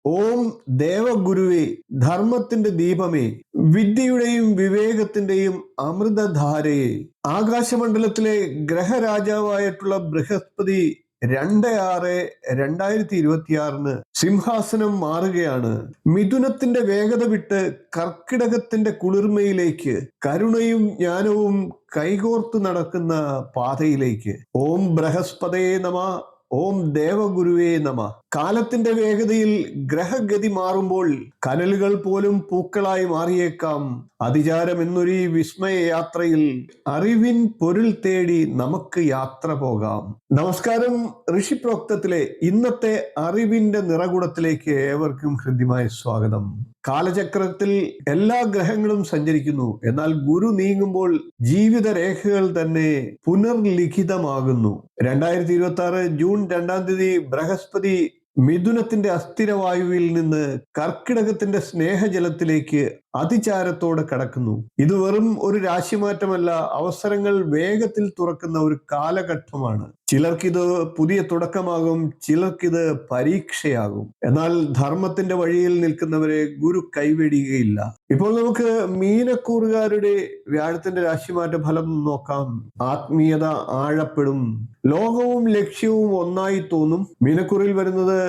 ഓം ദേവഗുരുവേ, ധർമ്മത്തിന്റെ ദീപമേ, വിദ്യയുടെയും വിവേകത്തിന്റെയും അമൃതധാരയെ. ആകാശമണ്ഡലത്തിലെ ഗ്രഹരാജാവായിട്ടുള്ള ബൃഹസ്പതി 2/6/2026 സിംഹാസനം മാറുകയാണ്. മിഥുനത്തിന്റെ വേഗത വിട്ട് കർക്കിടകത്തിന്റെ കുളിർമയിലേക്ക്, കരുണയും ജ്ഞാനവും കൈകോർത്ത് നടക്കുന്ന പാതയിലേക്ക്. ഓം ബൃഹസ്പതയേ നമ. ഓം ദേവഗുരുവേ നമ. കാലത്തിന്റെ വേഗതയിൽ ഗ്രഹഗതി മാറുമ്പോൾ കനലുകൾ പോലും പൂക്കളായി മാറിയേക്കാം. അതിചാരം എന്നൊരു വിസ്മയ യാത്രയിൽ അറിവിൻ പൊരുൾ തേടി നമുക്ക് യാത്ര പോകാം. നമസ്കാരം. ഋഷിപ്രോക്തത്തിലെ ഇന്നത്തെ അറിവിന്റെ നിറകുടത്തിലേക്ക് ഏവർക്കും ഹൃദ്യമായ സ്വാഗതം. കാലചക്രത്തിൽ എല്ലാ ഗ്രഹങ്ങളും സഞ്ചരിക്കുന്നു. എന്നാൽ ഗുരു നീങ്ങുമ്പോൾ ജീവിത രേഖകൾ തന്നെ പുനർലിഖിതമാകുന്നു. 2026 ജൂൺ 2 ബൃഹസ്പതി മിഥുനത്തിന്റെ അസ്ഥിരവായുവിൽ നിന്ന് കർക്കിടകത്തിന്റെ സ്നേഹജലത്തിലേക്ക് അതിചാരത്തോടെ കടക്കുന്നു. ഇത് വെറും ഒരു രാശിമാറ്റമല്ല, അവസരങ്ങൾ വേഗത്തിൽ തുറക്കുന്ന ഒരു കാലഘട്ടമാണ്. ചിലർക്കിത് പുതിയ തുടക്കമാകും, ചിലർക്കിത് പരീക്ഷയാകും. എന്നാൽ ധർമ്മത്തിന്റെ വഴിയിൽ നിൽക്കുന്നവരെ ഗുരു കൈവെടിയുകയില്ല. ഇപ്പോൾ നമുക്ക് മീനക്കൂറുകാരുടെ വ്യാഴത്തിന്റെ രാശിമാറ്റ ഫലം നോക്കാം. ആത്മീയത ആഴപ്പെടും. ലോകവും ലക്ഷ്യവും ഒന്നായി തോന്നും. മീനക്കൂറിൽ വരുന്നത്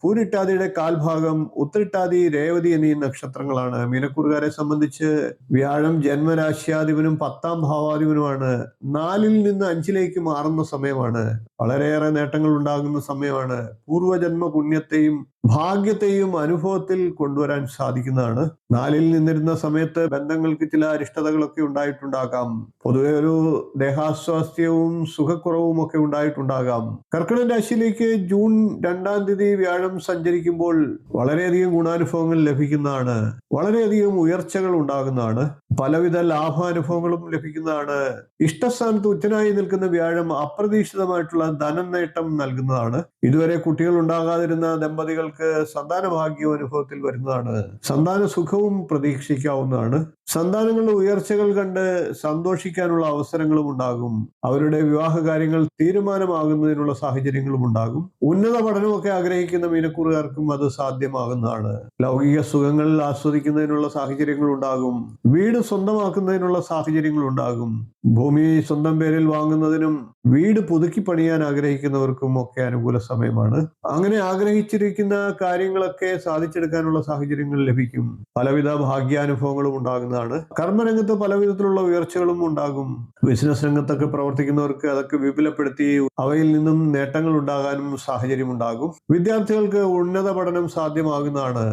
പൂരിട്ടാതിയുടെ കാൽഭാഗം, ഉത്രട്ടാതി, രേവതി എന്നീ നക്ഷത്രങ്ങളാണ്. മീനക്കൂറുകാരെ സംബന്ധിച്ച് വ്യാഴം ജന്മരാശ്യാധിപനും 10ാം ഭാവാധിപനുമാണ്. 4-ൽ നിന്ന് 5-ലേക്ക് മാറുന്ന സമയമാണ്. വളരെയേറെ നേട്ടങ്ങൾ ഉണ്ടാകുന്ന സമയമാണ്. പൂർവജന്മ പുണ്യത്തെയും ഭാഗ്യത്തെയും അനുഭവത്തിൽ കൊണ്ടുവരാൻ സാധിക്കുന്നതാണ്. 4-ൽ നിന്നിരുന്ന സമയത്ത് ബന്ധങ്ങൾക്ക് ചില അരിഷ്ടതകളൊക്കെ ഉണ്ടായിട്ടുണ്ടാകാം. പൊതുവെ ഒരു ദേഹാസ്വാസ്ഥ്യവും സുഖക്കുറവും ഒക്കെ ഉണ്ടായിട്ടുണ്ടാകാം. കർക്കിടക രാശിയിലേക്ക് ജൂൺ 2 വ്യാഴം സഞ്ചരിക്കുമ്പോൾ വളരെയധികം ഗുണാനുഭവങ്ങൾ ലഭിക്കുന്നതാണ്. വളരെയധികം ഉയർച്ചകൾ ഉണ്ടാകുന്നതാണ്. പലവിധ ലാഭാനുഭവങ്ങളും ലഭിക്കുന്നതാണ്. ഇഷ്ടസ്ഥാനത്ത് ഉച്ചനായി നിൽക്കുന്ന വ്യാഴം അപ്രതീക്ഷിതമായിട്ടുള്ള ധനനേട്ടം നൽകുന്നതാണ്. ഇതുവരെ കുട്ടികൾ ഉണ്ടാകാതിരുന്ന ദമ്പതികൾക്ക് സന്താന ഭാഗ്യം അനുഭവത്തിൽ വരുന്നതാണ്. സന്താന സുഖവും പ്രതീക്ഷിക്കാവുന്നതാണ്. സന്താനങ്ങളുടെ ഉയർച്ചകൾ കണ്ട് സന്തോഷിക്കാനുള്ള അവസരങ്ങളും ഉണ്ടാകും. അവരുടെ വിവാഹ കാര്യങ്ങൾ തീരുമാനമാകുന്നതിനുള്ള സാഹചര്യങ്ങളും ഉണ്ടാകും. ഉന്നത പഠനമൊക്കെ ആഗ്രഹിക്കുന്ന മീനക്കൂറുകാർക്കും അത് സാധ്യമാകുന്നതാണ്. ലൗകിക സുഖങ്ങൾ ആസ്വദിക്കുന്നതിനുള്ള സാഹചര്യങ്ങൾ ഉണ്ടാകും. വീട് സ്വന്തമാക്കുന്നതിനുള്ള സാഹചര്യങ്ങൾ ഉണ്ടാകും. ഭൂമി സ്വന്തം പേരിൽ വാങ്ങുന്നതിനും വീട് പുതുക്കി പണിയാൻ ആഗ്രഹിക്കുന്നവർക്കും ഒക്കെ അനുകൂല സമയമാണ്. അങ്ങനെ ആഗ്രഹിച്ചിരിക്കുന്ന കാര്യങ്ങളൊക്കെ സാധിച്ചെടുക്കാനുള്ള സാഹചര്യങ്ങൾ ലഭിക്കും. പലവിധ ഭാഗ്യാനുഭവങ്ങളും ഉണ്ടാകുന്നതാണ്. കർമ്മരംഗത്ത് പലവിധത്തിലുള്ള ഉയർച്ചകളും ഉണ്ടാകും. ബിസിനസ് രംഗത്തൊക്കെ പ്രവർത്തിക്കുന്നവർക്ക് അതൊക്കെ വിപുലപ്പെടുത്തി അവയിൽ നിന്നും നേട്ടങ്ങൾ ഉണ്ടാകാനും സാഹചര്യം ഉണ്ടാകും. വിദ്യാർത്ഥികൾക്ക് ഉന്നത പഠനം സാധ്യമാകുന്നതാണ്.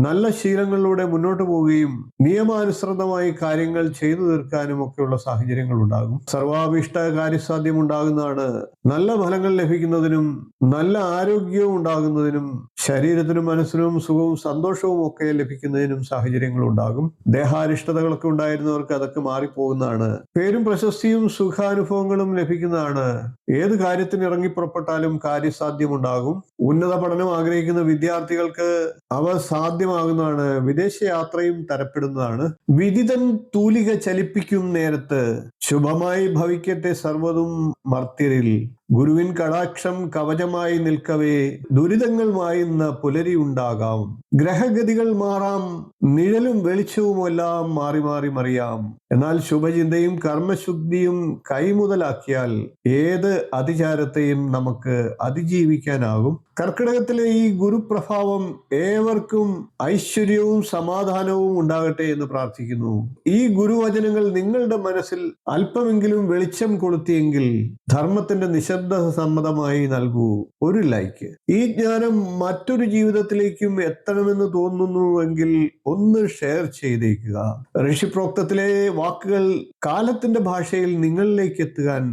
നല്ല ശീലങ്ങളിലൂടെ മുന്നോട്ട് പോവുകയും നിയമാനുസൃതമായി കാര്യങ്ങൾ ചെയ്തു തീർക്കാനും ഒക്കെയുള്ള സാഹചര്യങ്ങൾ ഉണ്ടാകും. സർവാഭീഷ്ട കാര്യസാധ്യം ഉണ്ടാകുന്നതാണ്. നല്ല ഫലങ്ങൾ ലഭിക്കുന്നതിനും നല്ല ആരോഗ്യവും ഉണ്ടാകുന്നതിനും ശരീരത്തിനും മനസ്സിനും സുഖവും സന്തോഷവും ഒക്കെ ലഭിക്കുന്നതിനും സാഹചര്യങ്ങൾ ഉണ്ടാകും. ദേഹാരിഷ്ടതകളൊക്കെ ഉണ്ടായിരുന്നവർക്ക് അതൊക്കെ മാറിപ്പോകുന്നതാണ്. പേരും പ്രശസ്തിയും സുഖാനുഭവങ്ങളും ലഭിക്കുന്നതാണ്. ഏത് കാര്യത്തിന് ഇറങ്ങി പുറപ്പെട്ടാലും കാര്യസാധ്യം ഉണ്ടാകും. ഉന്നത പഠനം ആഗ്രഹിക്കുന്ന വിദ്യാർത്ഥികൾക്ക് അവ സാധ്യമാകുന്നതാണ്. വിദേശ യാത്രയും തരപ്പെടുന്നതാണ്. വിദിതൻ തൂലിക ചലിപ്പിക്കും നേരത്ത് ശുഭമായി ഭവിക്കട്ടെ സർവ്വതും മർത്യരിൽ. ഗുരുവിൻ കടാക്ഷം കവചമായി നിൽക്കവേ ദുരിതങ്ങൾ മായുന്ന പുലരി ഉണ്ടാകാം. ഗ്രഹഗതികൾ മാറാം, നിഴലും വെളിച്ചവുമെല്ലാം മാറി മാറി മറിയാം. എന്നാൽ ശുഭചിന്തയും കർമ്മശുദ്ധിയും കൈമുതലാക്കിയാൽ ഏത് അതിചാരത്തെയും നമുക്ക് അതിജീവിക്കാനാകും. കർക്കിടകത്തിലെ ഈ ഗുരുപ്രഭാവം ഏവർക്കും ഐശ്വര്യവും സമാധാനവും ഉണ്ടാകട്ടെ എന്ന് പ്രാർത്ഥിക്കുന്നു. ഈ ഗുരുവചനങ്ങൾ നിങ്ങളുടെ മനസ്സിൽ അല്പമെങ്കിലും വെളിച്ചം കൊളുത്തിയെങ്കിൽ ധർമ്മത്തിന്റെ നിശബ്ദ സമ്മതമായി നൽകൂ ഒരു ലൈക്ക്. ഈ ജ്ഞാനം മറ്റൊരു ജീവിതത്തിലേക്കും എത്തണമെന്ന് തോന്നുന്നുവെങ്കിൽ ഒന്ന് ഷെയർ ചെയ്തേക്കുക. ഋഷിപ്രോക്തത്തിലെ വാക്കുകൾ കാലത്തിന്റെ ഭാഷയിൽ നിങ്ങളിലേക്ക് എത്തുവാൻ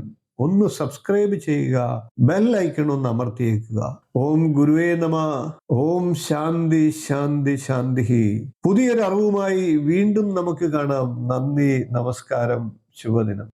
ഒന്ന് സബ്സ്ക്രൈബ് ചെയ്യുക. ബെൽ ഐക്കൺ ഒന്ന് അമർത്തിയേക്കുക. ഓം ഗുരുവേ നമ. ഓം ശാന്തി ശാന്തി ശാന്തി. പുതിയൊരു അറിവുമായി വീണ്ടും നമുക്ക് കാണാം. നന്ദി, നമസ്കാരം, ശുഭദിനം.